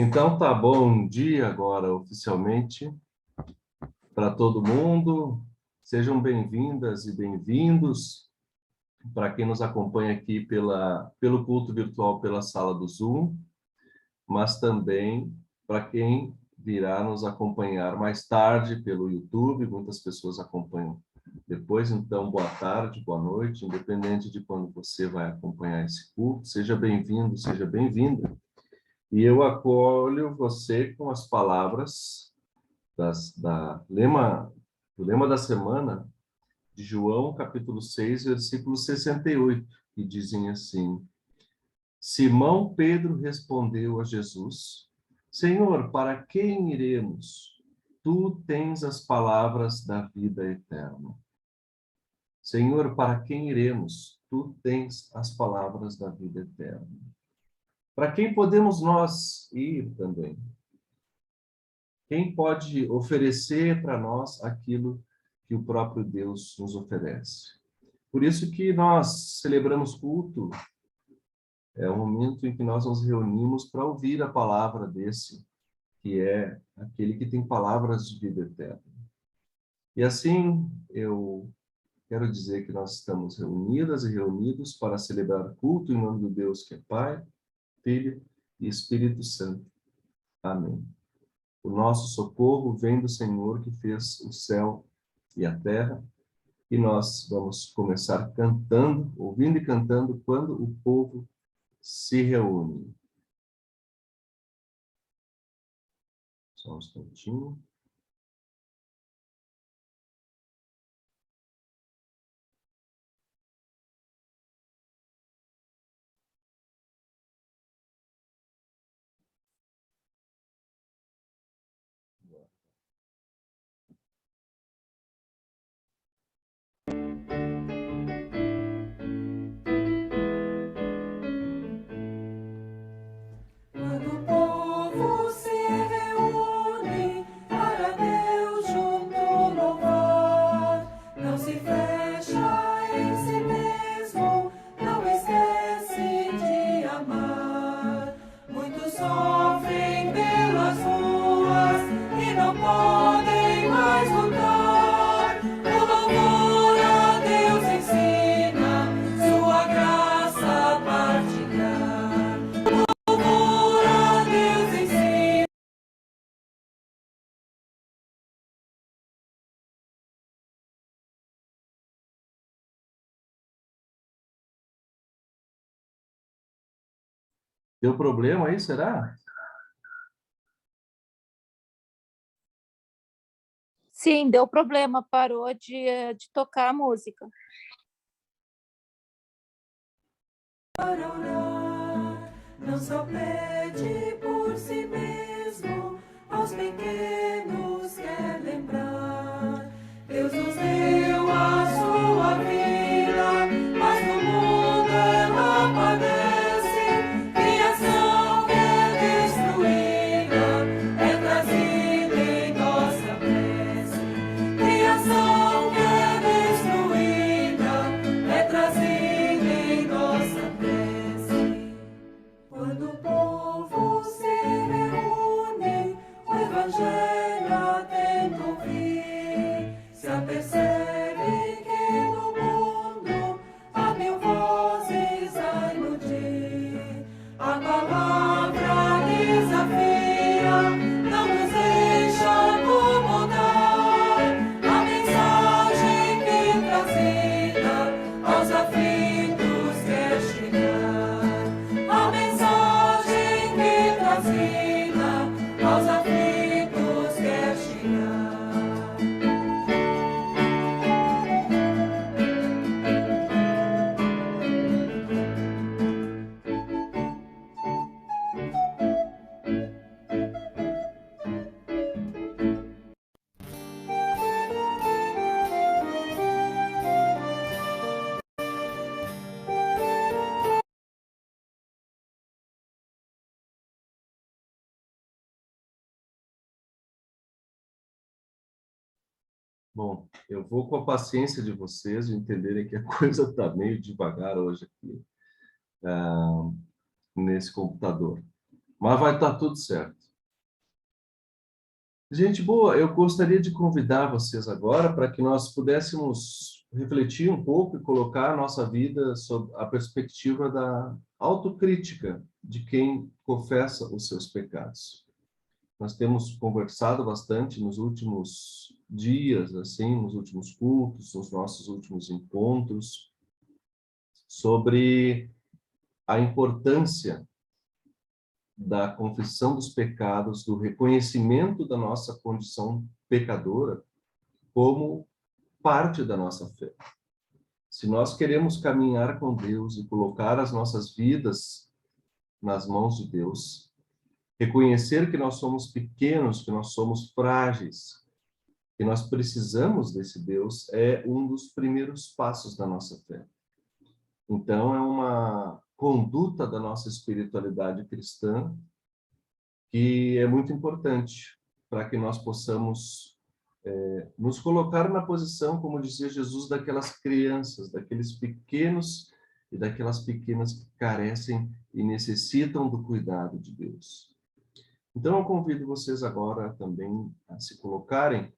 Então tá bom dia agora oficialmente para todo mundo. Sejam bem-vindas e bem-vindos para quem nos acompanha aqui pelo culto virtual pela sala do Zoom, mas também para quem virá nos acompanhar mais tarde pelo YouTube. Muitas pessoas acompanham depois, então boa tarde, boa noite, independente de quando você vai acompanhar esse culto. Seja bem-vindo, seja bem-vinda. E eu acolho você com as palavras do lema da semana de João, capítulo 6, versículo 68, que dizem assim: Simão Pedro respondeu a Jesus: Senhor, para quem iremos? Tu tens as palavras da vida eterna. Senhor, para quem iremos? Tu tens as palavras da vida eterna. Para quem podemos nós ir também? Quem pode oferecer para nós aquilo que o próprio Deus nos oferece? Por isso que nós celebramos culto, é o momento em que nós nos reunimos para ouvir a palavra desse, que é aquele que tem palavras de vida eterna. E assim, eu quero dizer que nós estamos reunidas e reunidos para celebrar culto em nome do Deus que é Pai, Filho e Espírito Santo. Amém. O nosso socorro vem do Senhor que fez o céu e a terra, e nós vamos começar cantando, ouvindo e cantando quando o povo se reúne. Só um instantinho. Quando o povo se reúne para Deus junto louvar, não se fecha em si mesmo, não esquece de amar. Muitos sofrem pelas ruas e não podem mais lutar. O louvor a Deus ensina, sua graça partilhar. Deu problema aí, será? Sim, deu problema, parou de tocar a música. Para orar, não só pede por si mesmo, aos pequenos quer lembrar. Deus nos deu a sua vida, mas no mundo ela padece. Criação que é destruída, é trazida em nossa prece. Criação que é destruída, é trazida em nossa prece. Quando o povo se reúne, o Evangelho atento ouvir, se apercebe que no mundo há mil vozes a iludir. A palavra desafia, não nos deixa acomodar. A mensagem que trazida aos aflitos quer chegar. A mensagem que trazida aos aflitos quer chegar. Bom, eu vou com a paciência de vocês de entenderem que a coisa está meio devagar hoje aqui, nesse computador. Mas vai estar tudo certo. Gente boa, eu gostaria de convidar vocês agora para que nós pudéssemos refletir um pouco e colocar a nossa vida sob a perspectiva da autocrítica de quem confessa os seus pecados. Nós temos conversado bastante nos últimos dias, assim, nos últimos cultos, nos nossos últimos encontros, sobre a importância da confissão dos pecados, do reconhecimento da nossa condição pecadora como parte da nossa fé. Se nós queremos caminhar com Deus e colocar as nossas vidas nas mãos de Deus, reconhecer que nós somos pequenos, que nós somos frágeis, que nós precisamos desse Deus, é um dos primeiros passos da nossa fé. Então, é uma conduta da nossa espiritualidade cristã que é muito importante para que nós possamos nos colocar na posição, como dizia Jesus, daquelas crianças, daqueles pequenos e daquelas pequenas que carecem e necessitam do cuidado de Deus. Então, eu convido vocês agora também a se colocarem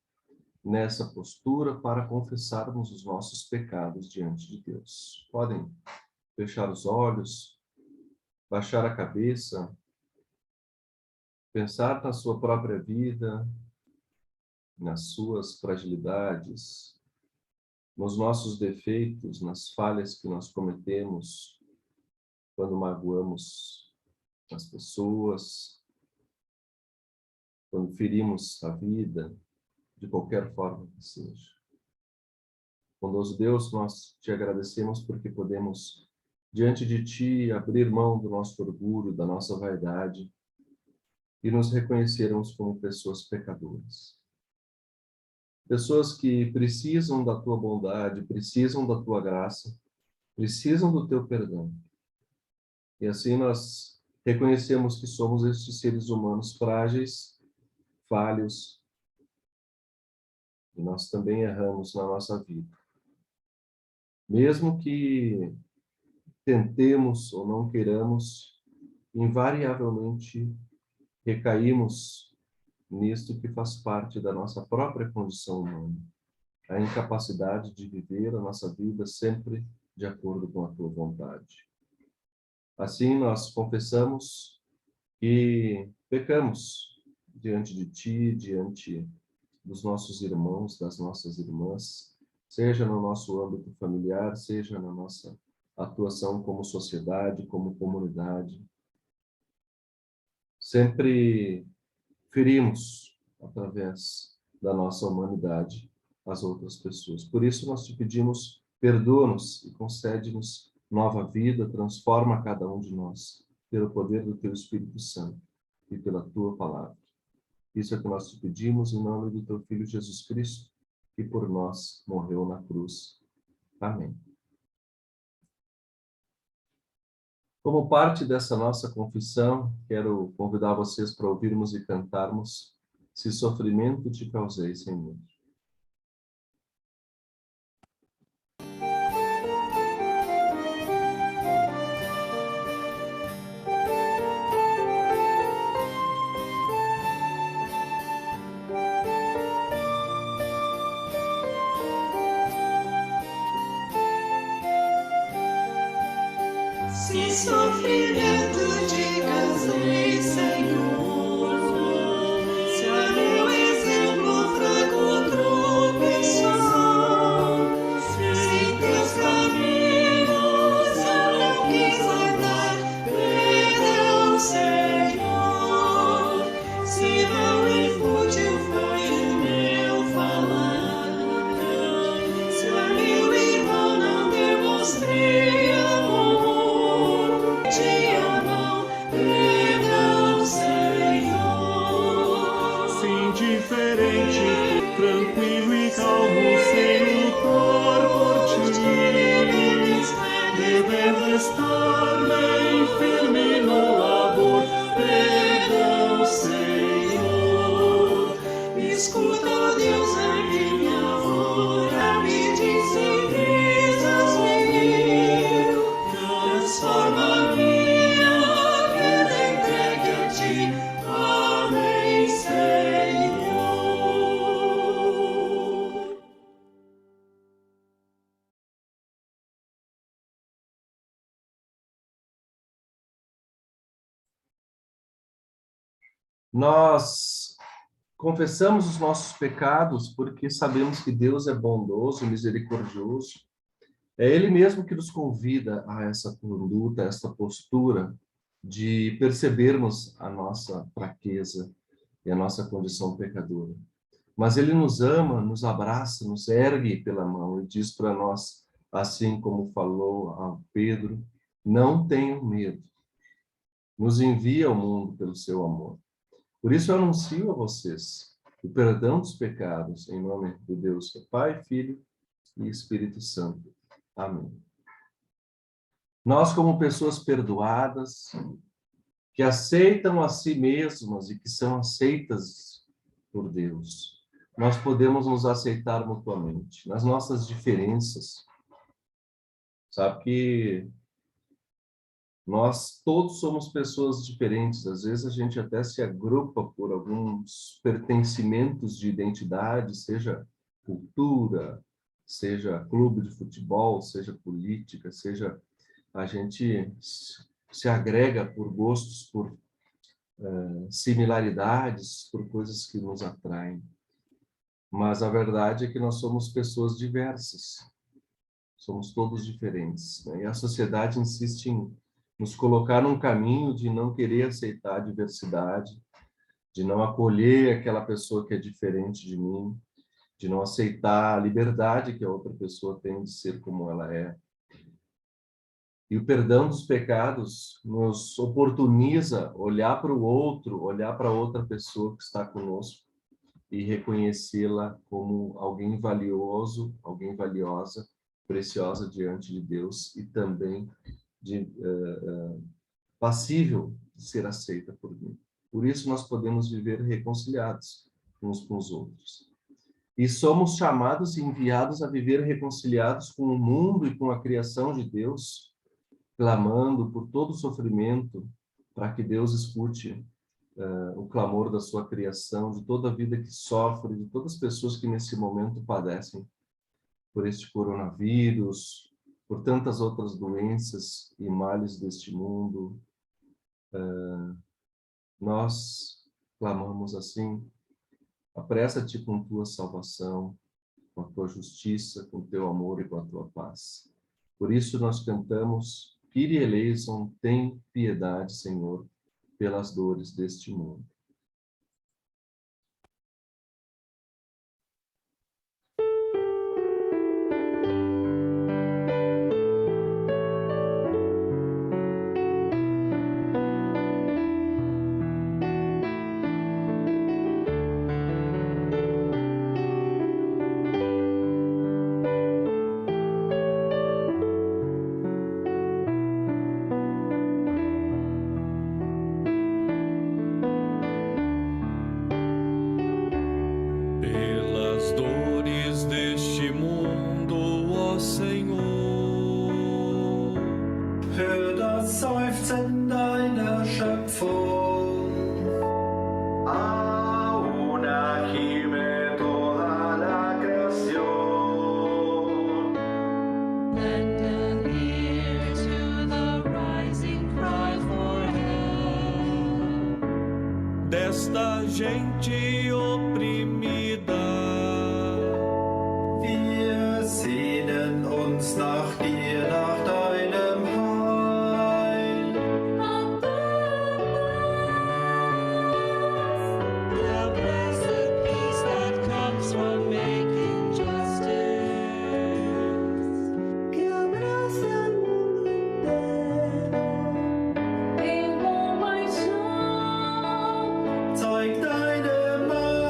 nessa postura para confessarmos os nossos pecados diante de Deus. Podem fechar os olhos, baixar a cabeça, pensar na sua própria vida, nas suas fragilidades, nos nossos defeitos, nas falhas que nós cometemos quando magoamos as pessoas, quando ferimos a vida, de qualquer forma que seja. Bondoso Deus, nós te agradecemos porque podemos, diante de ti, abrir mão do nosso orgulho, da nossa vaidade e nos reconhecermos como pessoas pecadoras. Pessoas que precisam da tua bondade, precisam da tua graça, precisam do teu perdão. E assim nós reconhecemos que somos estes seres humanos frágeis, falhos, e nós também erramos na nossa vida. Mesmo que tentemos ou não queiramos, invariavelmente recaímos nisto que faz parte da nossa própria condição humana, a incapacidade de viver a nossa vida sempre de acordo com a tua vontade. Assim, nós confessamos que pecamos diante de ti, diante dos nossos irmãos, das nossas irmãs, seja no nosso âmbito familiar, seja na nossa atuação como sociedade, como comunidade. Sempre ferimos, através da nossa humanidade, as outras pessoas. Por isso, nós te pedimos, perdoa-nos e concede-nos nova vida, transforma cada um de nós, pelo poder do teu Espírito Santo e pela tua palavra. Isso é que nós te pedimos em nome do teu Filho Jesus Cristo, que por nós morreu na cruz. Amém. Como parte dessa nossa confissão, quero convidar vocês para ouvirmos e cantarmos Se Sofrimento Te Causei, Senhor. Se sofrimento te causei, Senhor, se a meu exemplo fraco tropeçou, se teus caminhos eu não quis andar, perdão, Senhor, se vão e fútil foi o meu falar, se a meu irmão não demonstrei te amam, perdão, Senhor. Nós confessamos os nossos pecados porque sabemos que Deus é bondoso, misericordioso. É Ele mesmo que nos convida a essa conduta, a essa postura de percebermos a nossa fraqueza e a nossa condição pecadora. Mas Ele nos ama, nos abraça, nos ergue pela mão e diz para nós, assim como falou a Pedro, não tenham medo. Nos envia ao mundo pelo seu amor. Por isso eu anuncio a vocês o perdão dos pecados em nome de Deus, que é Pai, Filho e Espírito Santo. Amém. Nós, como pessoas perdoadas, que aceitam a si mesmas e que são aceitas por Deus, nós podemos nos aceitar mutuamente, nas nossas diferenças. Sabe que nós todos somos pessoas diferentes, às vezes a gente até se agrupa por alguns pertencimentos de identidade, seja cultura, seja clube de futebol, seja política, seja a gente se agrega por gostos, por similaridades, por coisas que nos atraem. Mas a verdade é que nós somos pessoas diversas, somos todos diferentes, né? E a sociedade insiste em nos colocar num caminho de não querer aceitar a diversidade, de não acolher aquela pessoa que é diferente de mim, de não aceitar a liberdade que a outra pessoa tem de ser como ela é. E o perdão dos pecados nos oportuniza olhar para o outro, olhar para outra pessoa que está conosco e reconhecê-la como alguém valioso, alguém valiosa, preciosa diante de Deus e também passível de ser aceita por mim. Por isso nós podemos viver reconciliados uns com os outros. E somos chamados e enviados a viver reconciliados com o mundo e com a criação de Deus, clamando por todo o sofrimento, para que Deus escute o clamor da sua criação, de toda a vida que sofre, de todas as pessoas que nesse momento padecem por este coronavírus, por tantas outras doenças e males deste mundo. Nós clamamos assim: apressa-te com tua salvação, com a tua justiça, com o teu amor e com a tua paz. Por isso nós cantamos: Kyrie eleison, tem piedade, Senhor, pelas dores deste mundo. Pelas dores deste mundo, ó Senhor, Hör das Seufzen deiner Schöpfung. Auna gime toda la creación. Lend an ear to the rising cry for help. desta gente oprimida. Wir sehnen uns nach dir, nach deinem Heil. The blessed peace that comes from making justice. Que abraça o mundo inteiro. Em compaixão. Zeig deine Macht.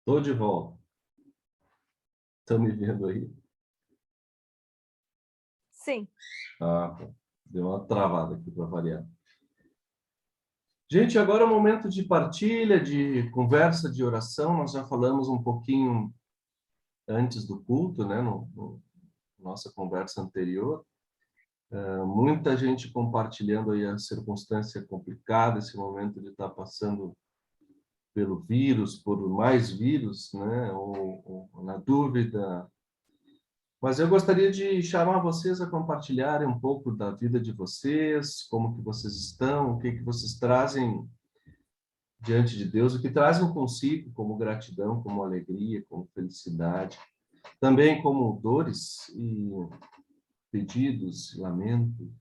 Tô de volta. Estão me vendo aí? Sim. Ah, tá. Deu uma travada aqui para variar. Gente, agora é o momento de partilha, de conversa, de oração. Nós já falamos um pouquinho antes do culto, né, no nossa conversa anterior. Muita gente compartilhando aí a circunstância complicada, esse momento de estar passando pelo vírus, por mais vírus, né, ou na dúvida. Mas eu gostaria de chamar vocês a compartilharem um pouco da vida de vocês, como que vocês estão, o que que vocês trazem diante de Deus, o que trazem consigo como gratidão, como alegria, como felicidade, também como dores e pedidos, lamento.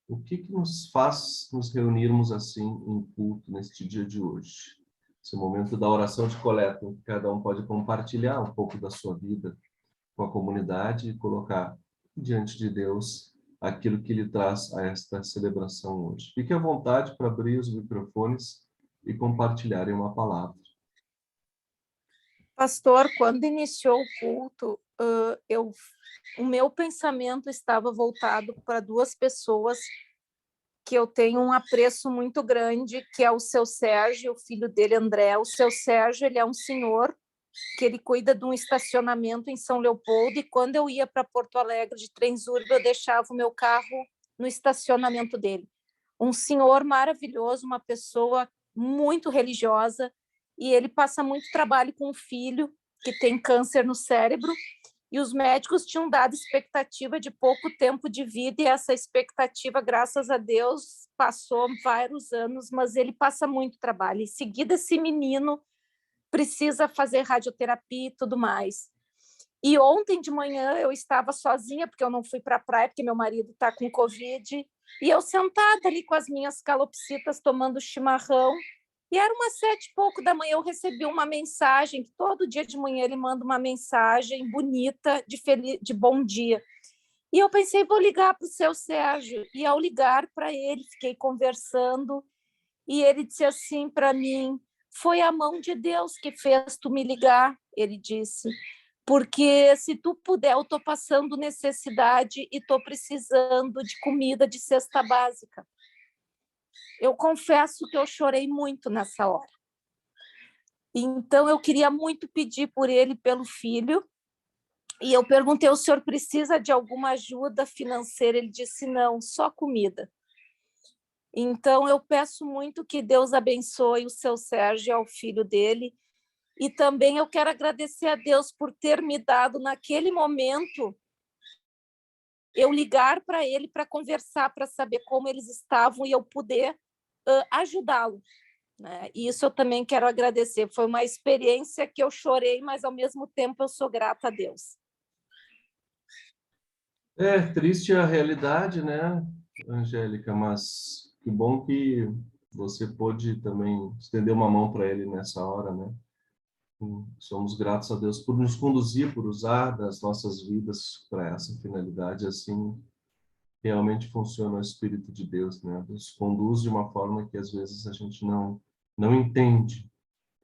O que que nos faz nos reunirmos assim em culto neste dia de hoje? Esse momento da oração de coleta, em que cada um pode compartilhar um pouco da sua vida com a comunidade e colocar diante de Deus aquilo que lhe traz a esta celebração hoje. Fique à vontade para abrir os microfones e compartilharem uma palavra. Pastor, quando iniciou o culto, o meu pensamento estava voltado para duas pessoas que eu tenho um apreço muito grande, que é o seu Sérgio e o filho dele, André. O seu Sérgio, ele é um senhor que ele cuida de um estacionamento em São Leopoldo, e quando eu ia para Porto Alegre de Transurb, eu deixava o meu carro no estacionamento dele. Um senhor maravilhoso, uma pessoa muito religiosa, e ele passa muito trabalho com o filho, que tem câncer no cérebro, e os médicos tinham dado expectativa de pouco tempo de vida, e essa expectativa, graças a Deus, passou vários anos, mas ele passa muito trabalho. Em seguida, esse menino precisa fazer radioterapia e tudo mais. E ontem de manhã eu estava sozinha, porque eu não fui para a praia, porque meu marido está com Covid, e eu sentada ali com as minhas calopsitas, tomando chimarrão, e era umas 7h pouco da manhã, eu recebi uma mensagem, que todo dia de manhã ele manda uma mensagem bonita, de bom dia. E eu pensei, vou ligar para o seu Sérgio. E ao ligar para ele, fiquei conversando, e ele disse assim para mim: foi a mão de Deus que fez tu me ligar, ele disse, porque se tu puder, eu estou passando necessidade e estou precisando de comida de cesta básica. Eu confesso que eu chorei muito nessa hora. Então, eu queria muito pedir por ele, pelo filho, e eu perguntei: o senhor precisa de alguma ajuda financeira? Ele disse: não, só comida. Então, eu peço muito que Deus abençoe o seu Sérgio e ao filho dele. E também eu quero agradecer a Deus por ter me dado, naquele momento, eu ligar para ele para conversar, para saber como eles estavam e eu poder ajudá-lo, né? E isso eu também quero agradecer. Foi uma experiência que eu chorei, mas, ao mesmo tempo, eu sou grata a Deus. É triste a realidade, né, Angélica? Mas que bom que você pôde também estender uma mão para ele nessa hora, né? Somos gratos a Deus por nos conduzir, por usar das nossas vidas para essa finalidade. Assim, realmente funciona o Espírito de Deus, né? Nos conduz de uma forma que às vezes a gente não entende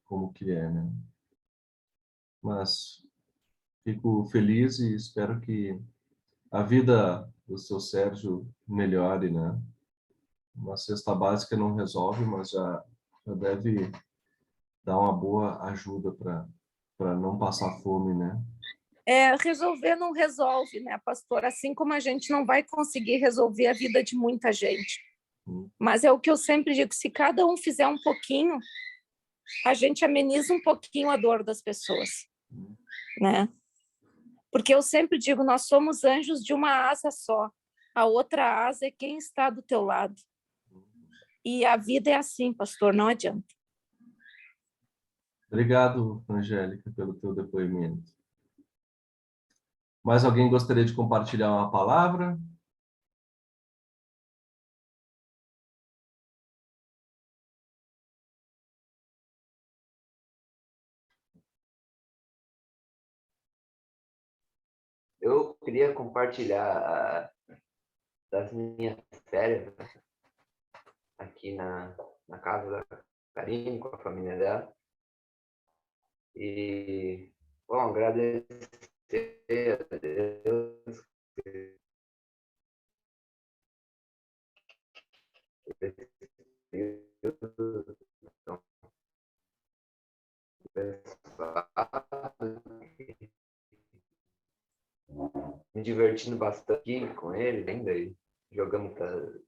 como que é, né? Mas fico feliz e espero que a vida do seu Sérgio melhore, né? Uma cesta básica não resolve, mas já deve dar uma boa ajuda para não passar fome, né? Resolver não resolve, né, pastor? Assim como a gente não vai conseguir resolver a vida de muita gente. Mas é o que eu sempre digo: se cada um fizer um pouquinho, a gente ameniza um pouquinho a dor das pessoas, né? Porque eu sempre digo, nós somos anjos de uma asa só. A outra asa é quem está do teu lado. E a vida é assim, pastor, não adianta. Obrigado, Angélica, pelo teu depoimento. Mais alguém gostaria de compartilhar uma palavra? Eu queria compartilhar das minhas férias aqui na casa da Karine, com a família dela. E, bom, agradecer a Deus por esse período tão abençoado, me divertindo bastante aqui com ele ainda, e jogamos,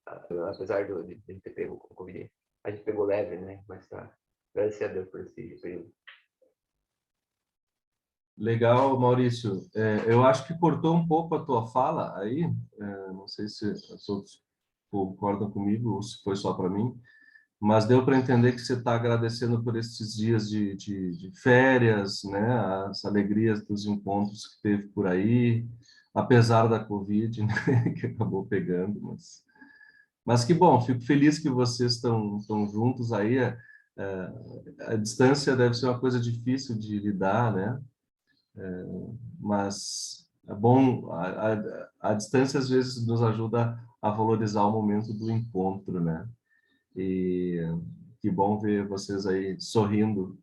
apesar de ele ter pego com Covid, a gente pegou leve, né? Mas tá, agradecer a Deus por esse período. Legal, Maurício. Eu acho que cortou um pouco a tua fala aí. Não sei se os outros concordam comigo ou se foi só para mim, mas deu para entender que você está agradecendo por esses dias de férias, né? As alegrias dos encontros que teve por aí, apesar da Covid, né? Que acabou pegando, mas que bom, fico feliz que vocês estão juntos aí. A distância deve ser uma coisa difícil de lidar, né? Mas é bom, a distância às vezes nos ajuda a valorizar o momento do encontro, né? E que bom ver vocês aí sorrindo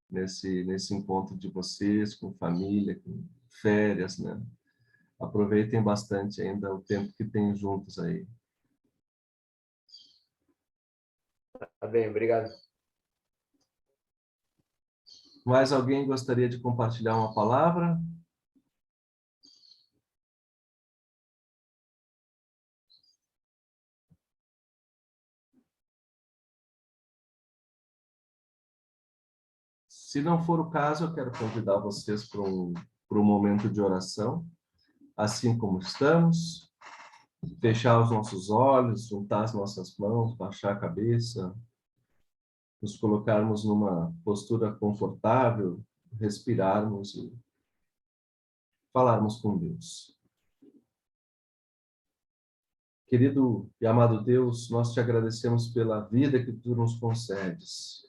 nesse encontro de vocês, com família, com férias, né? Aproveitem bastante ainda o tempo que tem juntos aí. Tá bem, obrigado. Mais alguém gostaria de compartilhar uma palavra? Se não for o caso, eu quero convidar vocês para um momento de oração, assim como estamos, fechar os nossos olhos, juntar as nossas mãos, baixar a cabeça, nos colocarmos numa postura confortável, respirarmos e falarmos com Deus. Querido e amado Deus, nós te agradecemos pela vida que tu nos concedes.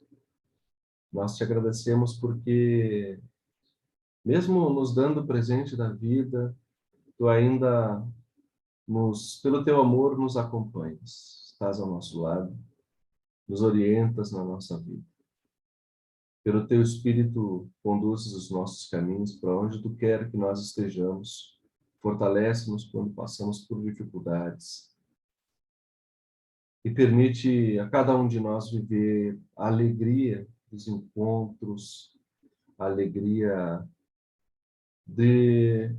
Nós te agradecemos porque, mesmo nos dando o presente da vida, tu ainda, pelo teu amor, nos acompanhas. Estás ao nosso lado, nos orientas na nossa vida. Pelo teu Espírito, conduzes os nossos caminhos para onde tu quer que nós estejamos. Fortalece-nos quando passamos por dificuldades. E permite a cada um de nós viver a alegria dos encontros, a alegria de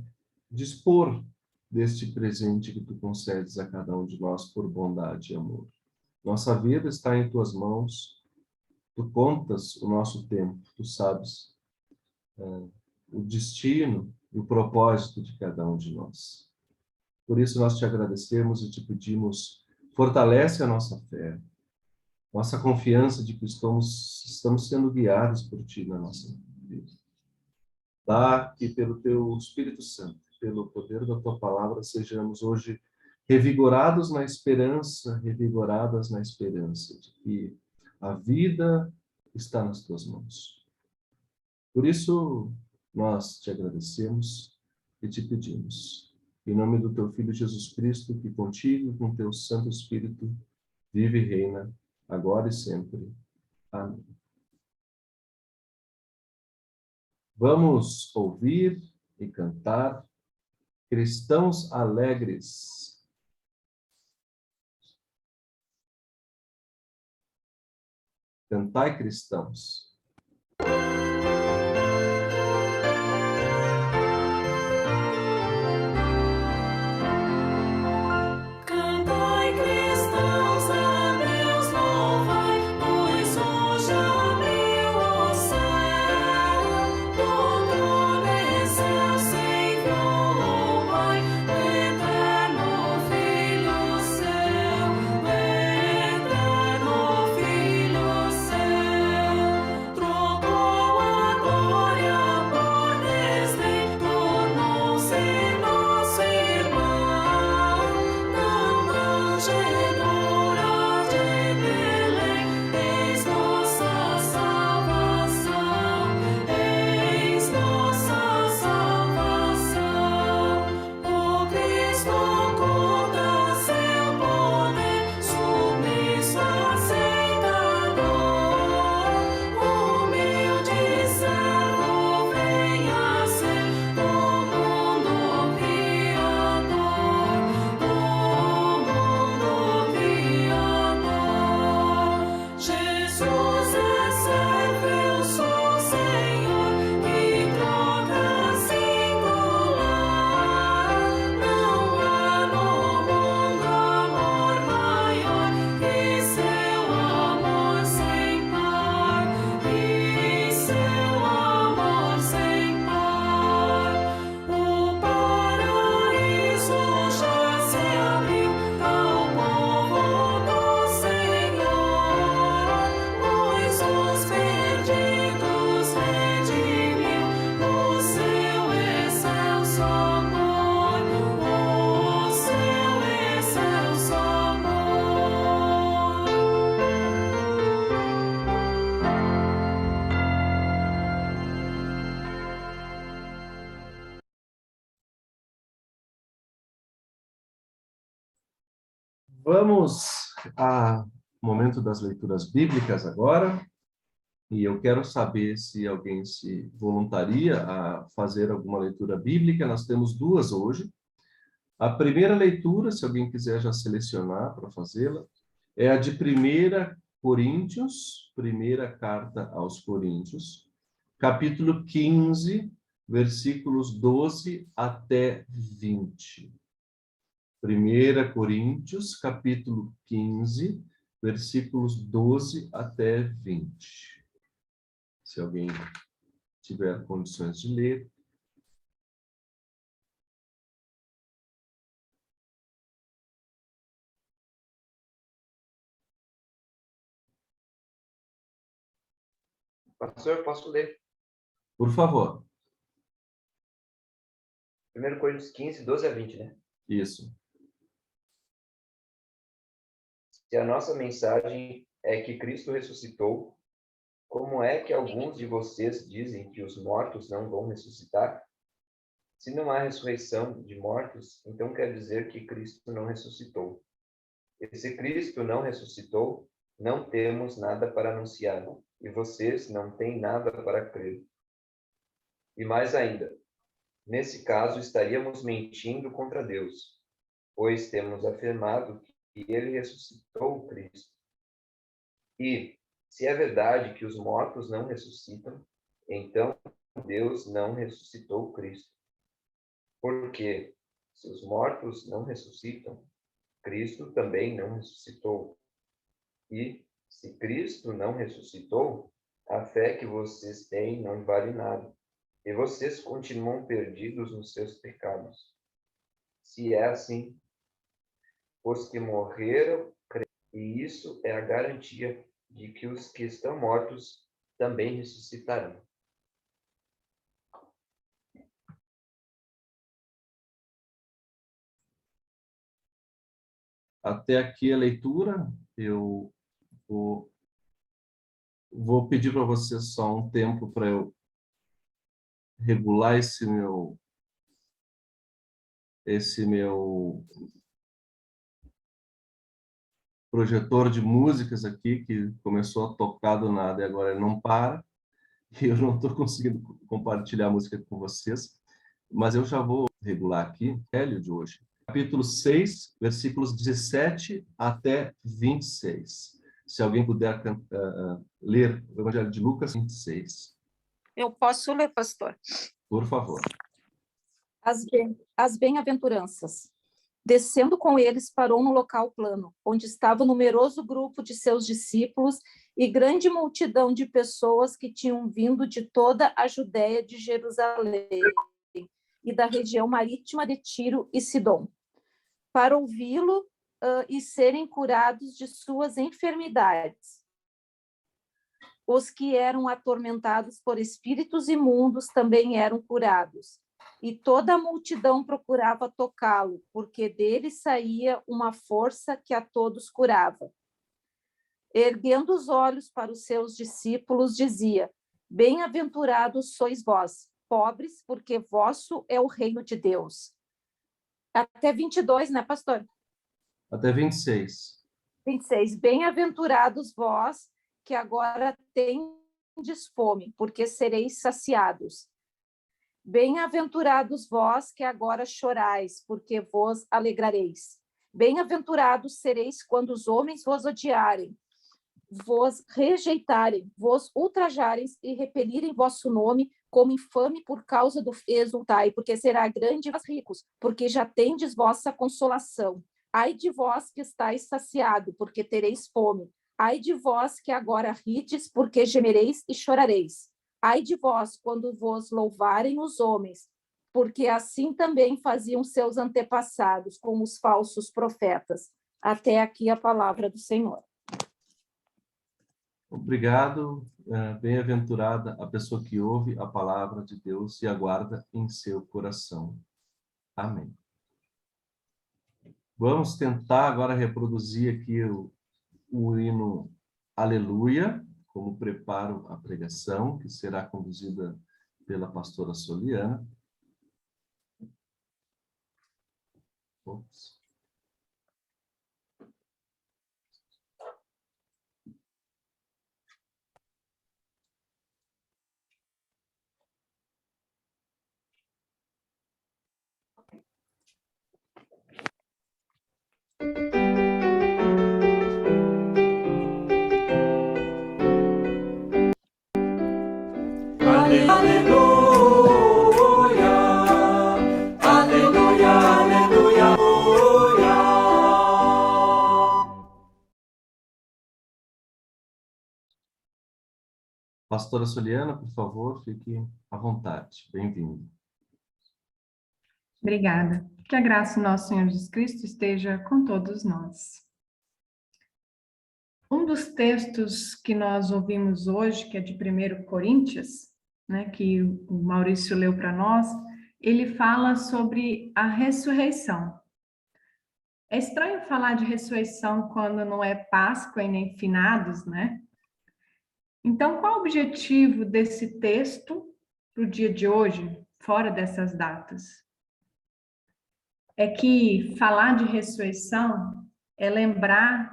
dispor deste presente que tu concedes a cada um de nós por bondade e amor. Nossa vida está em tuas mãos. Tu contas o nosso tempo, tu sabes o destino e o propósito de cada um de nós. Por isso nós te agradecemos e te pedimos, fortalece a nossa fé, nossa confiança de que estamos sendo guiados por ti na nossa vida. Dá que pelo teu Espírito Santo, pelo poder da tua palavra, sejamos hoje revigorados na esperança, revigoradas na esperança de que a vida está nas tuas mãos. Por isso, nós te agradecemos e te pedimos, em nome do teu Filho Jesus Cristo, que contigo e com teu Santo Espírito vive e reina, agora e sempre. Amém. Vamos ouvir e cantar Cristãos Alegres. Cantai, cristãos. Cantai, cristãos, a Deus louvai, pois hoje abriu o céu. Do trono excelso enviou o Pai, o eterno Filho seu, o eterno Filho seu. Vamos ao momento das leituras bíblicas agora. E eu quero saber se alguém se voluntaria a fazer alguma leitura bíblica. Nós temos duas hoje. A primeira leitura, se alguém quiser já selecionar para fazê-la, é a de 1 Coríntios, primeira carta aos Coríntios, capítulo 15, versículos 12 até 20. 1 Coríntios, capítulo 15, versículos 12 até 20. Se alguém tiver condições de ler. Pastor, posso ler? Por favor. 1 Coríntios 15, 12 a 20, né? Isso. Se a nossa mensagem é que Cristo ressuscitou, como é que alguns de vocês dizem que os mortos não vão ressuscitar? Se não há ressurreição de mortos, então quer dizer que Cristo não ressuscitou. E se Cristo não ressuscitou, não temos nada para anunciar, e vocês não têm nada para crer. E mais ainda, nesse caso estaríamos mentindo contra Deus, pois temos afirmado que ele ressuscitou Cristo. E, se é verdade que os mortos não ressuscitam, então Deus não ressuscitou Cristo. Porque, se os mortos não ressuscitam, Cristo também não ressuscitou. E, se Cristo não ressuscitou, a fé que vocês têm não vale nada, e vocês continuam perdidos nos seus pecados. Se é assim, os que morreram, e isso é a garantia de que os que estão mortos também ressuscitarão. Até aqui a leitura. Eu vou pedir para você só um tempo para eu regular esse meu projetor de músicas aqui, que começou a tocar do nada e agora ele não para. E eu não estou conseguindo compartilhar a música com vocês, mas eu já vou regular aqui o evangelho de hoje. Capítulo 6, versículos 17 até 26. Se alguém puder ler o Evangelho de Lucas 26, Eu posso ler, pastor. por favor. As bem-aventuranças. Descendo com eles, parou no local plano, onde estava um numeroso grupo de seus discípulos e grande multidão de pessoas que tinham vindo de toda a Judéia, de Jerusalém e da região marítima de Tiro e Sidom, para ouvi-lo e serem curados de suas enfermidades. Os que eram atormentados por espíritos imundos também eram curados. E toda a multidão procurava tocá-lo, porque dele saía uma força que a todos curava. Erguendo os olhos para os seus discípulos, dizia: Bem-aventurados sois vós, pobres, porque vosso é o reino de Deus. Até 22, né, pastor? Até 26. 26. Bem-aventurados vós, que agora tendes fome, porque sereis saciados. Bem-aventurados vós que agora chorais, porque vos alegrareis. Bem-aventurados sereis quando os homens vos odiarem, vos rejeitarem, vos ultrajarem e repelirem vosso nome como infame por causa do exultai, porque será grande vós ricos, porque já tendes vossa consolação. Ai de vós que estáis saciado, porque tereis fome. Ai de vós que agora rides, porque gemereis e chorareis. Ai de vós, quando vos louvarem os homens, porque assim também faziam seus antepassados com os falsos profetas. Até aqui a palavra do Senhor. Obrigado. Bem-aventurada a pessoa que ouve a palavra de Deus e aguarda em seu coração. Amém. Vamos tentar agora reproduzir aqui o hino Aleluia, como preparo à pregação, que será conduzida pela pastora Soliana. Ops. Pastora Soliana, por favor, fique à vontade. Bem-vindo. Obrigada. Que a graça do nosso Senhor Jesus Cristo esteja com todos nós. Um dos textos que nós ouvimos hoje, que é de 1 Coríntios, né, que o Maurício leu para nós, ele fala sobre a ressurreição. É estranho falar de ressurreição quando não é Páscoa e nem finados, né? Então, qual o objetivo desse texto para o dia de hoje, fora dessas datas? É que falar de ressurreição é lembrar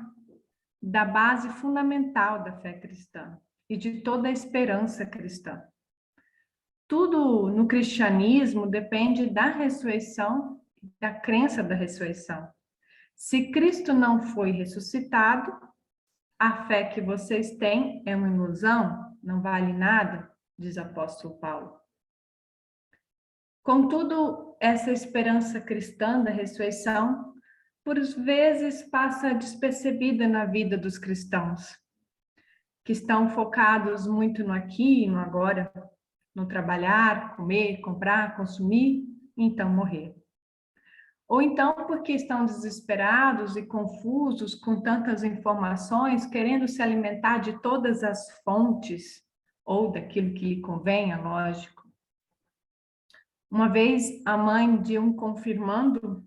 da base fundamental da fé cristã e de toda a esperança cristã. Tudo no cristianismo depende da ressurreição, da crença da ressurreição. Se Cristo não foi ressuscitado, a fé que vocês têm é uma ilusão, não vale nada, diz o apóstolo Paulo. Contudo, essa esperança cristã da ressurreição, por vezes, passa despercebida na vida dos cristãos, que estão focados muito no aqui e no agora, no trabalhar, comer, comprar, consumir, e então morrer. Ou então porque estão desesperados e confusos com tantas informações, querendo se alimentar de todas as fontes, ou daquilo que lhe convenha, lógico. Uma vez, a mãe de um confirmando,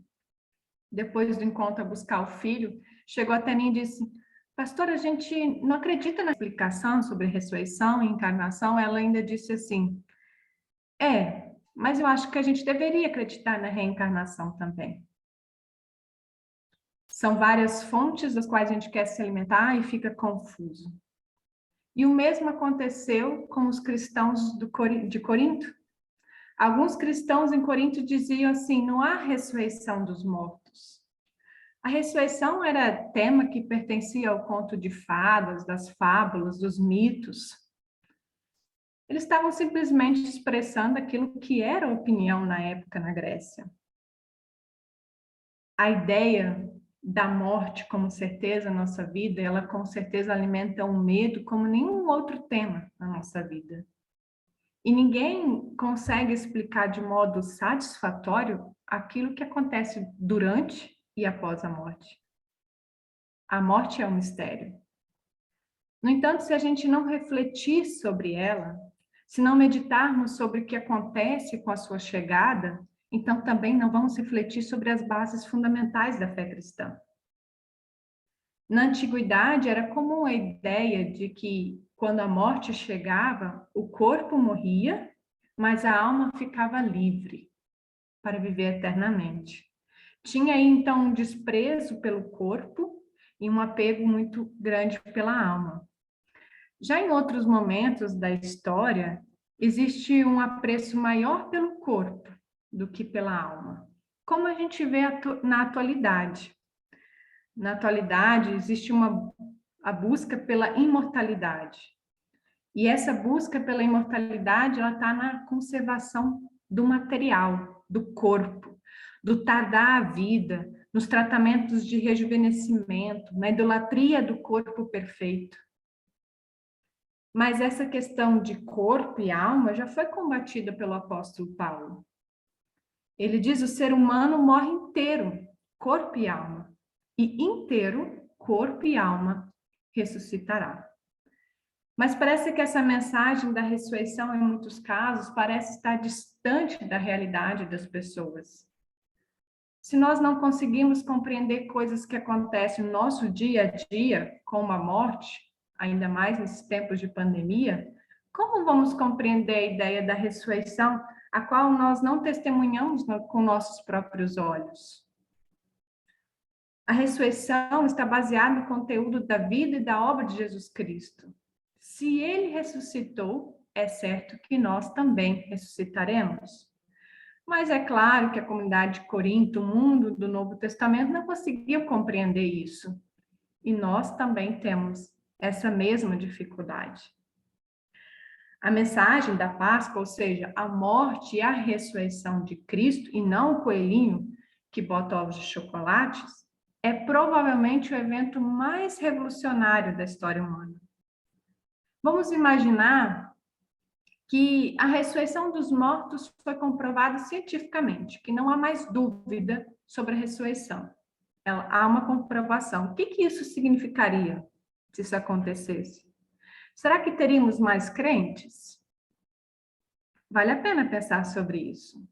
depois do encontro a buscar o filho, chegou até mim e disse: pastor, a gente não acredita na explicação sobre ressurreição e encarnação. Ela ainda disse assim: mas eu acho que a gente deveria acreditar na reencarnação também. São várias fontes das quais a gente quer se alimentar e fica confuso. E o mesmo aconteceu com os cristãos de Corinto. Alguns cristãos em Corinto diziam assim: não há ressurreição dos mortos. A ressurreição era tema que pertencia ao conto de fadas, das fábulas, dos mitos. Eles estavam simplesmente expressando aquilo que era opinião na época na Grécia. A ideia da morte como certeza na nossa vida, ela com certeza alimenta um medo como nenhum outro tema na nossa vida. E ninguém consegue explicar de modo satisfatório aquilo que acontece durante e após a morte. A morte é um mistério. No entanto, se a gente não refletir sobre ela, se não meditarmos sobre o que acontece com a sua chegada, então também não vamos refletir sobre as bases fundamentais da fé cristã. Na antiguidade, era comum a ideia de que, quando a morte chegava, o corpo morria, mas a alma ficava livre para viver eternamente. Tinha aí, então, um desprezo pelo corpo e um apego muito grande pela alma. Já em outros momentos da história, existe um apreço maior pelo corpo do que pela alma, como a gente vê na atualidade. Na atualidade, existe a busca pela imortalidade. E essa busca pela imortalidade, ela está na conservação do material, do corpo, do tardar a vida, nos tratamentos de rejuvenescimento, na idolatria do corpo perfeito. Mas essa questão de corpo e alma já foi combatida pelo apóstolo Paulo. Ele diz: o ser humano morre inteiro, corpo e alma, e inteiro, corpo e alma, ressuscitará. Mas parece que essa mensagem da ressurreição, em muitos casos, parece estar distante da realidade das pessoas. Se nós não conseguimos compreender coisas que acontecem no nosso dia a dia, como a morte, ainda mais nesses tempos de pandemia, como vamos compreender a ideia da ressurreição, a qual nós não testemunhamos com nossos próprios olhos? A ressurreição está baseada no conteúdo da vida e da obra de Jesus Cristo. Se ele ressuscitou, é certo que nós também ressuscitaremos. Mas é claro que a comunidade de Corinto, o mundo do Novo Testamento, não conseguiu compreender isso. E nós também temos essa mesma dificuldade. A mensagem da Páscoa, ou seja, a morte e a ressurreição de Cristo, e não o coelhinho que bota ovos de chocolates, é provavelmente o evento mais revolucionário da história humana. Vamos imaginar que a ressurreição dos mortos foi comprovada cientificamente, que não há mais dúvida sobre a ressurreição. Há uma comprovação. O que isso significaria se isso acontecesse? Será que teríamos mais crentes? Vale a pena pensar sobre isso.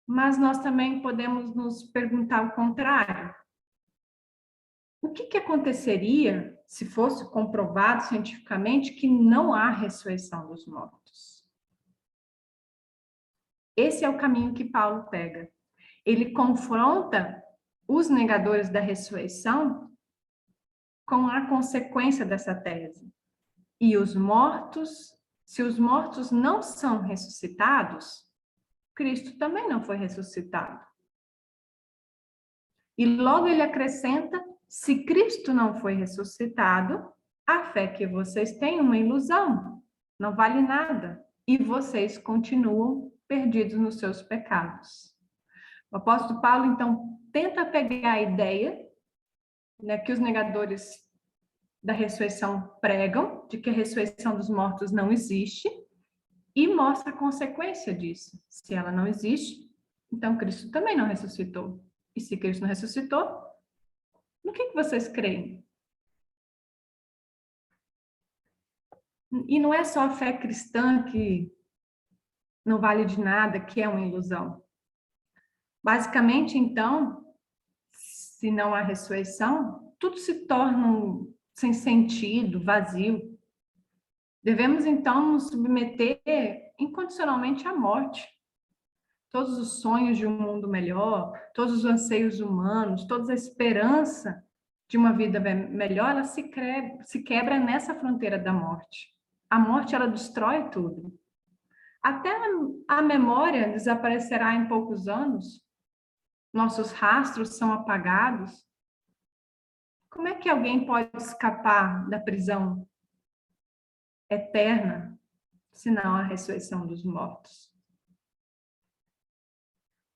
Mas nós também podemos nos perguntar o contrário. O que aconteceria se fosse comprovado cientificamente que não há ressurreição dos mortos? Esse é o caminho que Paulo pega. Ele confronta os negadores da ressurreição com a consequência dessa tese. E os mortos, se os mortos não são ressuscitados, Cristo também não foi ressuscitado. E logo ele acrescenta: se Cristo não foi ressuscitado, a fé que vocês têm é uma ilusão, não vale nada, e vocês continuam perdidos nos seus pecados. O apóstolo Paulo, então, tenta pegar a ideia, né, que os negadores da ressurreição pregam, de que a ressurreição dos mortos não existe, e mostra a consequência disso. Se ela não existe, então Cristo também não ressuscitou. E se Cristo não ressuscitou, no que vocês creem? E não é só a fé cristã que não vale de nada, que é uma ilusão. Basicamente, então, se não há ressurreição, tudo se torna sem sentido, vazio. Devemos, então, nos submeter incondicionalmente à morte. Todos os sonhos de um mundo melhor, todos os anseios humanos, toda a esperança de uma vida melhor, ela se quebra nessa fronteira da morte. A morte, ela destrói tudo. Até a memória desaparecerá em poucos anos. Nossos rastros são apagados. Como é que alguém pode escapar da prisão eterna, se não a ressurreição dos mortos?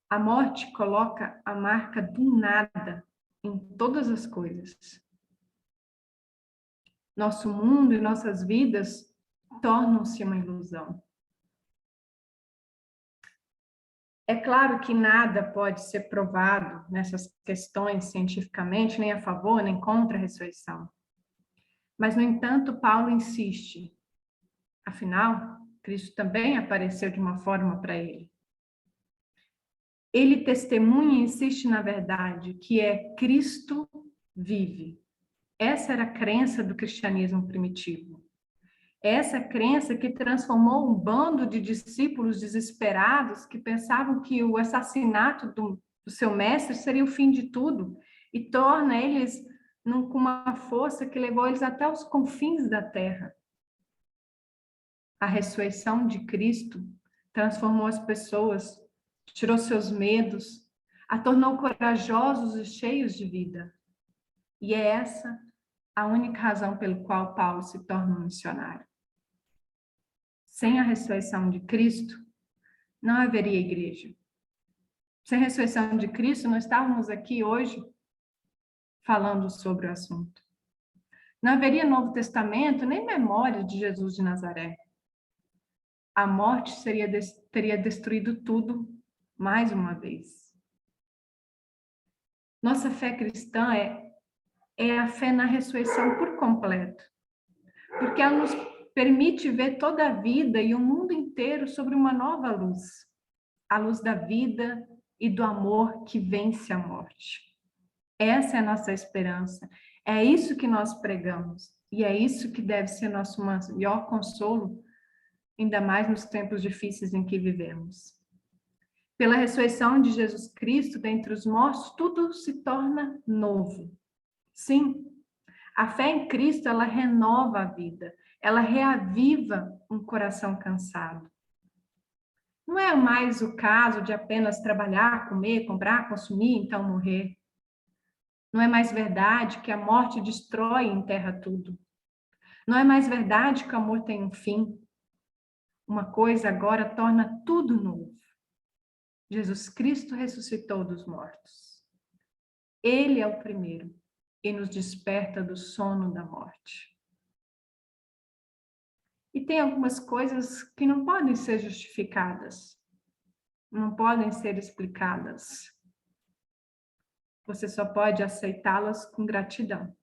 A morte coloca a marca do nada em todas as coisas. Nosso mundo e nossas vidas tornam-se uma ilusão. É claro que nada pode ser provado nessas questões cientificamente, nem a favor, nem contra a ressurreição. Mas, no entanto, Paulo insiste. Afinal, Cristo também apareceu de uma forma para ele. Ele testemunha e insiste na verdade, que é Cristo vive. Essa era a crença do cristianismo primitivo. Essa crença que transformou um bando de discípulos desesperados que pensavam que o assassinato do seu mestre seria o fim de tudo e torna eles com uma força que levou eles até os confins da terra. A ressurreição de Cristo transformou as pessoas, tirou seus medos, a tornou corajosos e cheios de vida. E é essa a única razão pelo qual Paulo se torna um missionário. Sem a ressurreição de Cristo, não haveria igreja. Sem a ressurreição de Cristo, não estávamos aqui hoje falando sobre o assunto. Não haveria Novo Testamento, nem memória de Jesus de Nazaré. A morte teria destruído tudo mais uma vez. Nossa fé cristã é a fé na ressurreição por completo, porque ela nos permite ver toda a vida e o mundo inteiro sobre uma nova luz, a luz da vida e do amor que vence a morte. Essa é a nossa esperança, é isso que nós pregamos, e é isso que deve ser nosso maior consolo, ainda mais nos tempos difíceis em que vivemos. Pela ressurreição de Jesus Cristo dentre os mortos, tudo se torna novo. Sim, a fé em Cristo, ela renova a vida, ela reaviva um coração cansado. Não é mais o caso de apenas trabalhar, comer, comprar, consumir, então morrer. Não é mais verdade que a morte destrói e enterra tudo. Não é mais verdade que o amor tem um fim. Uma coisa agora torna tudo novo. Jesus Cristo ressuscitou dos mortos. Ele é o primeiro e nos desperta do sono da morte. E tem algumas coisas que não podem ser justificadas, não podem ser explicadas. Você só pode aceitá-las com gratidão.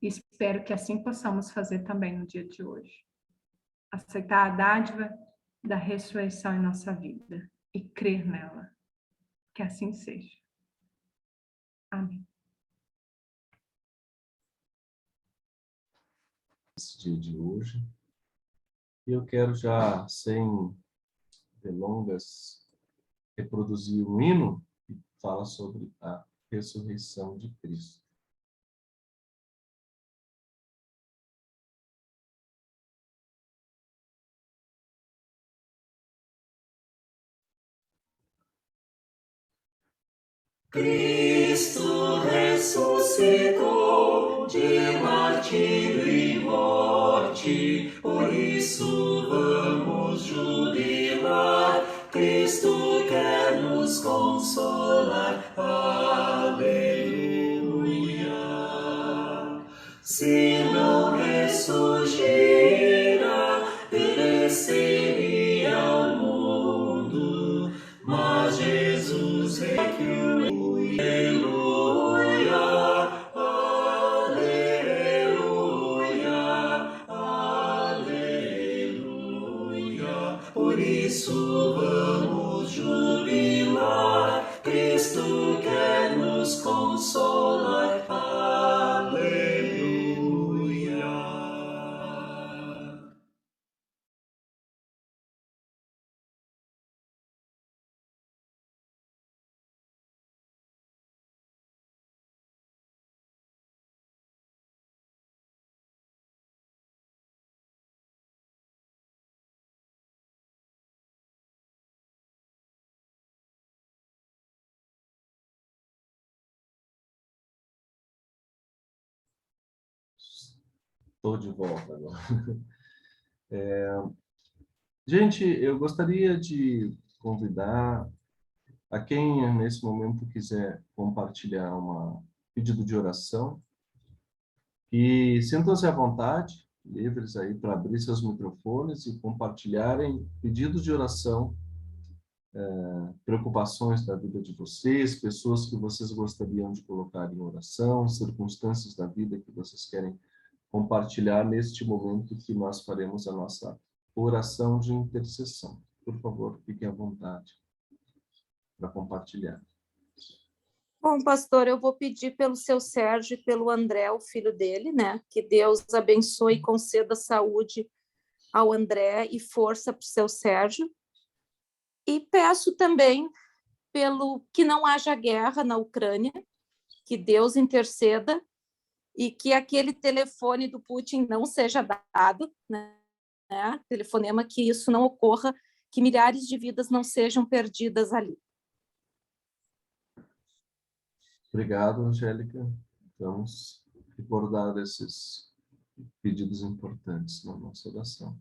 E espero que assim possamos fazer também no dia de hoje. Aceitar a dádiva da ressurreição em nossa vida e crer nela. Que assim seja. Amém. Esse dia de hoje. E eu quero já, sem delongas, reproduzir um hino que fala sobre a ressurreição de Cristo. Cristo ressuscitou de martírio e morte, por isso vamos jubilar. Cristo quer nos consolar. Aleluia. Se não ressurgira, pereceria o mundo, mas Jesus é que o Aleluia, aleluia, aleluia. Por isso vamos jubilar. Cristo quer nos consolar. Aleluia. Estou de volta agora. Gente, eu gostaria de convidar a quem nesse momento quiser compartilhar um pedido de oração, e sintam-se à vontade, livres aí para abrir seus microfones e compartilharem pedidos de oração, preocupações da vida de vocês, pessoas que vocês gostariam de colocar em oração, circunstâncias da vida que vocês querem compartilhar neste momento que nós faremos a nossa oração de intercessão. Por favor, fiquem à vontade para compartilhar. Bom, pastor, eu vou pedir pelo seu Sérgio e pelo André, o filho dele, né? Que Deus abençoe e conceda saúde ao André e força para o seu Sérgio. E peço também pelo que não haja guerra na Ucrânia, que Deus interceda e que aquele telefone do Putin não seja dado, né? Telefonema, que isso não ocorra, que milhares de vidas não sejam perdidas ali. Obrigado, Angélica. Vamos recordar esses pedidos importantes na nossa oração.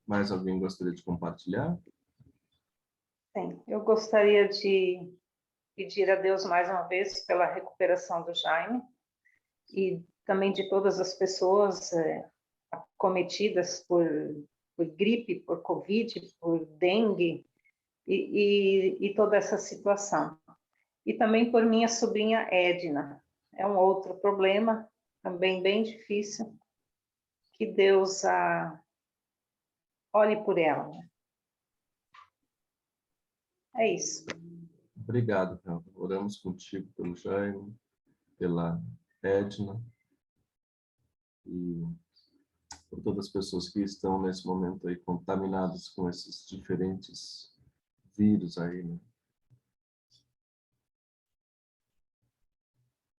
Mais alguém gostaria de compartilhar? Sim, eu gostaria de pedir a Deus mais uma vez pela recuperação do Jaime e também de todas as pessoas acometidas por gripe, por Covid, por dengue e toda essa situação. E também por minha sobrinha Edna. É um outro problema, também bem difícil, que Deus olhe por ela. É isso. Obrigado, Rafa. Oramos contigo pelo Jaime, pela Edna e por todas as pessoas que estão nesse momento aí contaminadas com esses diferentes vírus aí, né?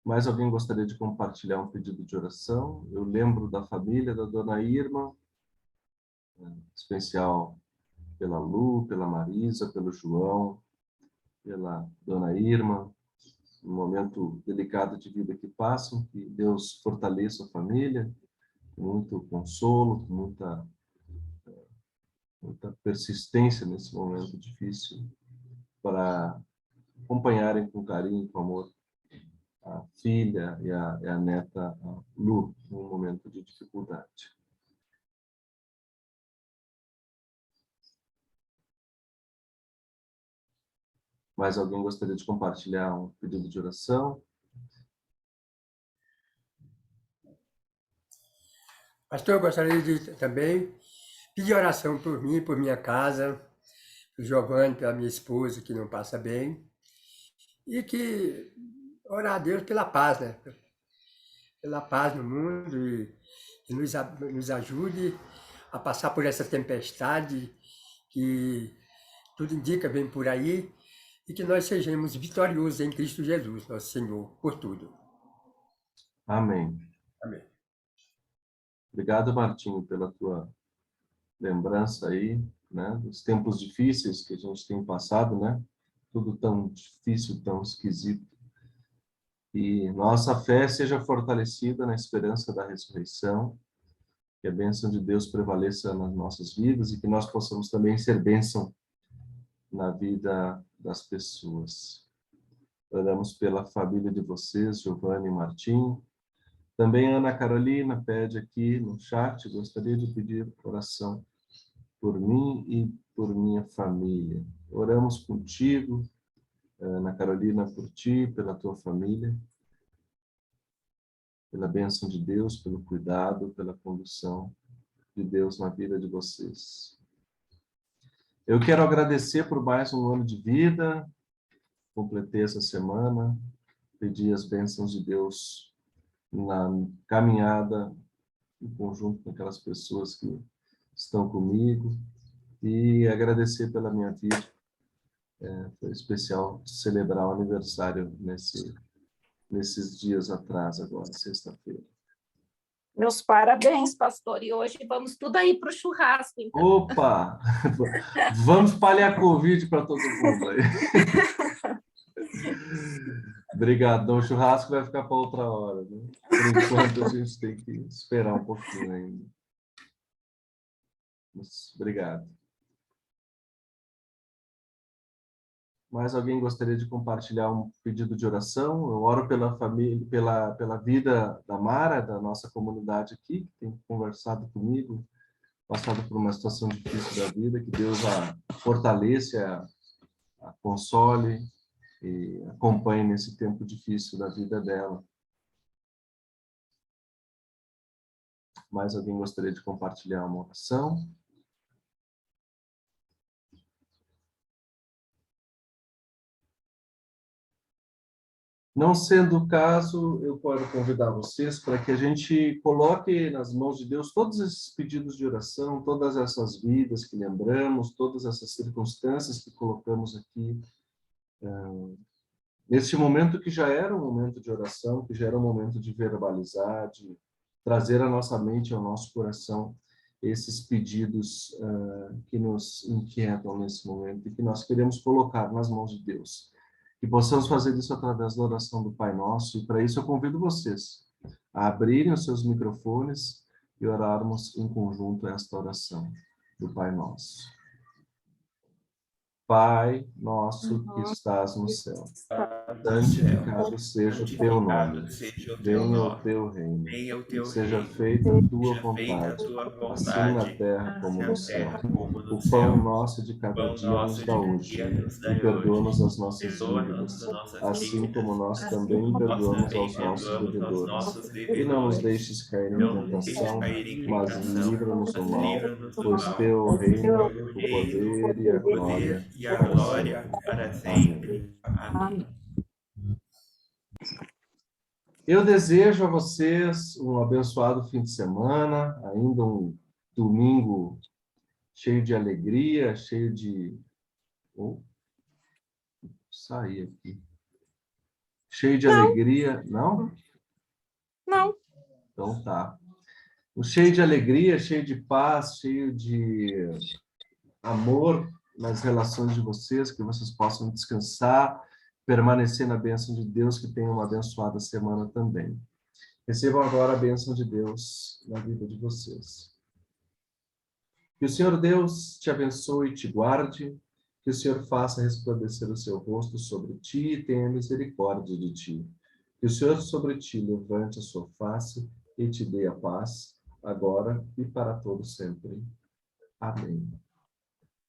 Mais alguém gostaria de compartilhar um pedido de oração? Eu lembro da família da dona Irma, em especial pela Lu, pela Marisa, pelo João, pela dona Irma, um momento delicado de vida que passam, que Deus fortaleça a família, com muito consolo, com muita persistência nesse momento difícil, para acompanharem com carinho, com amor, a filha e a neta a Lu, num momento de dificuldade. Mais alguém gostaria de compartilhar um pedido de oração? Pastor, eu gostaria de também pedir oração por mim, por minha casa, por Giovanni, pela minha esposa, que não passa bem, e que orar a Deus pela paz, né? Pela paz no mundo e nos ajude a passar por essa tempestade que tudo indica vem por aí e que nós sejamos vitoriosos em Cristo Jesus, nosso Senhor, por tudo. Amém. Amém. Obrigado, Martinho, pela tua lembrança aí, né, dos tempos difíceis que a gente tem passado, né? Tudo tão difícil, tão esquisito. E nossa fé seja fortalecida na esperança da ressurreição, que a bênção de Deus prevaleça nas nossas vidas e que nós possamos também ser bênção na vida das pessoas. Oramos pela família de vocês, Giovanni e Martim. Também Ana Carolina pede aqui no chat, gostaria de pedir oração por mim e por minha família. Oramos contigo, Ana Carolina, por ti, pela tua família, pela bênção de Deus, pelo cuidado, pela condução de Deus na vida de vocês. Eu quero agradecer por mais um ano de vida, completei essa semana, pedi as bênçãos de Deus na caminhada em conjunto com aquelas pessoas que estão comigo e agradecer pela minha vida. Foi especial celebrar o aniversário nesses dias atrás, agora, sexta-feira. Meus parabéns, pastor. E hoje vamos tudo aí para o churrasco, então. Opa! Vamos espalhar Covid para todo mundo aí. Obrigado. O churrasco vai ficar para outra hora, né? Por enquanto, a gente tem que esperar um pouquinho ainda. Mas, obrigado. Mais alguém gostaria de compartilhar um pedido de oração? Eu oro pela família, pela vida da Mara, da nossa comunidade aqui, que tem conversado comigo, passado por uma situação difícil da vida, que Deus a fortaleça, a console e acompanhe nesse tempo difícil da vida dela. Mais alguém gostaria de compartilhar uma oração? Não sendo o caso, eu quero convidar vocês para que a gente coloque nas mãos de Deus todos esses pedidos de oração, todas essas vidas que lembramos, todas essas circunstâncias que colocamos aqui, neste momento que já era um momento de oração, que já era um momento de verbalizar, de trazer à nossa mente, ao nosso coração, esses pedidos que nos inquietam nesse momento e que nós queremos colocar nas mãos de Deus. Que possamos fazer isso através da oração do Pai Nosso, e para isso eu convido vocês a abrirem os seus microfones e orarmos em conjunto esta oração do Pai Nosso. Pai nosso que estás no céu, santificado seja o teu nome, venha o teu reino, seja feita a tua vontade, assim na terra como no céu. O pão nosso de cada dia nos dá hoje, e perdoa-nos as nossas dívidas, assim como nós também perdoamos aos nossos devedores. E não nos deixes cair em tentação, mas livra-nos do mal, pois teu é o reino, o poder e a glória para sempre. Amém. Eu desejo a vocês um abençoado fim de semana, ainda um domingo cheio de alegria, cheio de... saí aqui. Cheio de alegria. Não? Não. Então tá. Cheio de alegria, cheio de paz, cheio de amor nas relações de vocês, que vocês possam descansar, permanecer na bênção de Deus, que tenham uma abençoada semana também. Recebam agora a bênção de Deus na vida de vocês. Que o Senhor Deus te abençoe e te guarde, que o Senhor faça resplandecer o seu rosto sobre ti e tenha misericórdia de ti. Que o Senhor sobre ti levante a sua face e te dê a paz, agora e para todo sempre. Amém.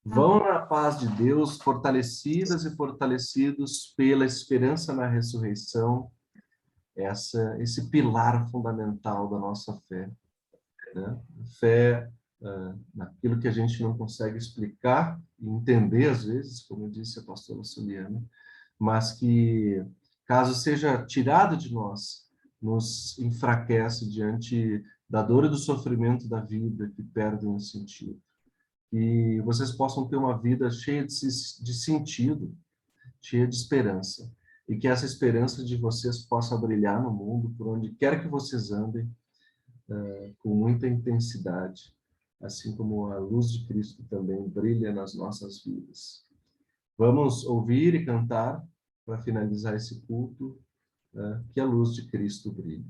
Vão na paz de Deus, fortalecidas e fortalecidos pela esperança na ressurreição, esse pilar fundamental da nossa fé, né? Fé naquilo que a gente não consegue explicar e entender às vezes, como disse a pastora Suliana, mas que, caso seja tirado de nós, nos enfraquece diante da dor e do sofrimento da vida, que perdem o sentido. Que vocês possam ter uma vida cheia de sentido, cheia de esperança, e que essa esperança de vocês possa brilhar no mundo, por onde quer que vocês andem, com muita intensidade, assim como a luz de Cristo também brilha nas nossas vidas. Vamos ouvir e cantar, para finalizar esse culto, que a luz de Cristo brilhe.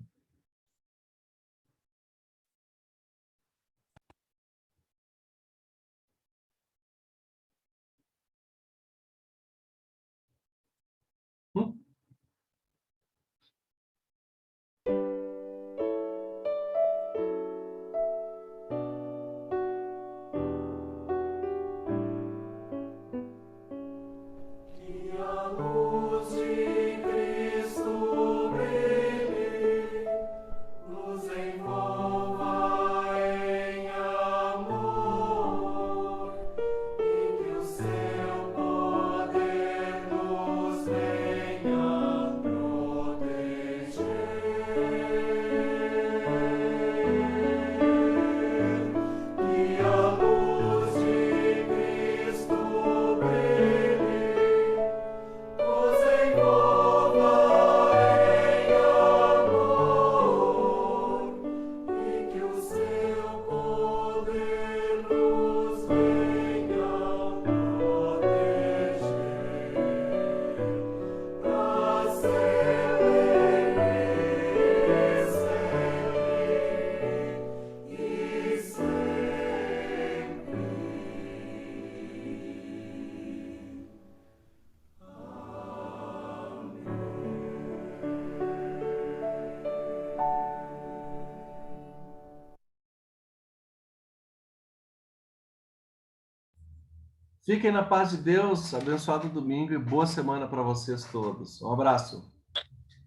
Fiquem na paz de Deus, abençoado domingo e boa semana para vocês todos. Um abraço.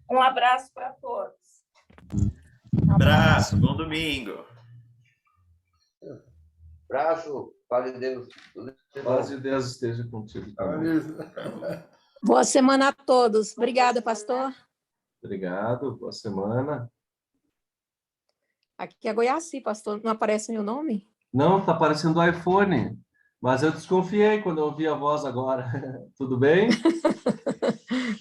Um abraço para todos. Abraço, bom domingo. Abraço, paz de Deus. Tudo de bom. Paz de Deus esteja contigo também. Boa semana a todos. Obrigada, pastor. Obrigado, boa semana. Aqui é Goiaci, pastor. Não aparece meu nome? Não, está aparecendo o iPhone, mas eu desconfiei quando eu ouvi a voz agora. Tudo bem?